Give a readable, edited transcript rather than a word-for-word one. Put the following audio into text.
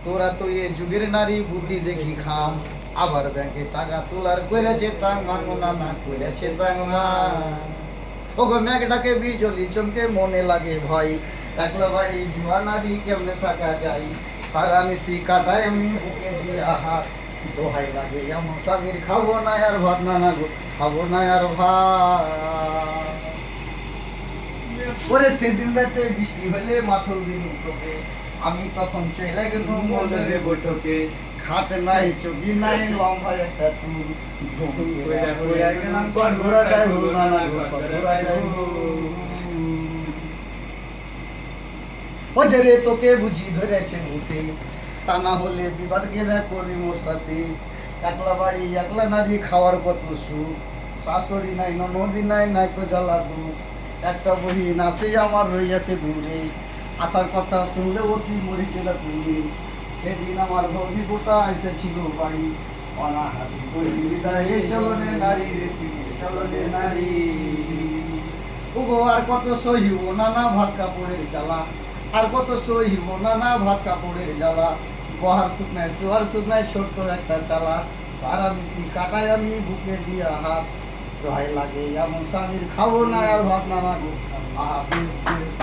তোরা তো এ যুগের নারী বুদ্ধি দেখি খাম, আবার ব্যাংকে টাকা তোলার কইরেছে তাং মাঙ্গো না কইরেছে তাং মা। ওগো মেঘটাকে বিজলি চমকে মনে লাগে ভয়, একলা বাড়ি জুয়া নারী কেমনে থাকা যায়, সারা নিশি কাটায় আমি বুকে দিয়া হাত, দোহাই লাগে এমন স্বামীর খাবো না আর ভাত, না গো খাবো না আর ভাত। ওরে সেদিন রাতে বৃষ্টি হলে মাথল দিন তোকে, আমি তখন চলে গেল মোলের বৈঠকে, খাট নাই চকি নাই লম্বা একটা টুল, ধুম কইরা কইরা গেলাম ঘোড়াটাই ভুল না গো ঘোড়াটাই ভুল। ও যে রে তোকে বুঝি ধরেছে ভূতে, তা না হলে বিবাদ গেলে করি মোর সাথে, একলা বাড়ি একলা নারী খাওয়ার কত সুখ, শাশুড়ি নাই ননদি নাই নাই তো জ্বালা দুঃখ, একটা বহিন আছে আমার রইয়াছে দূরে, আসার কথা শুনলে অতি মরিতেলা পুরে, সেদিন আমার ভগ্নি গোটা এসেছিল বাড়ি, অনাহারি করি বিদায় চলনে নারী রে তুমি চলনে নারী। ওগো আর কত সহিব নানা ভাত কাপড়ের জ্বালা, আর কত সহিব নানা ভাত কাপড়ের জ্বালা, বহার শুকনায় সোহার শুকনায় ছোট্ট একটা চালা, সারা মিশি কাটায় আমি বুকে দিয়া হাত, দোহাই লাগে এমন স্বামীর খাবো না আর ভাত, না গো আহা বেশ বেশ।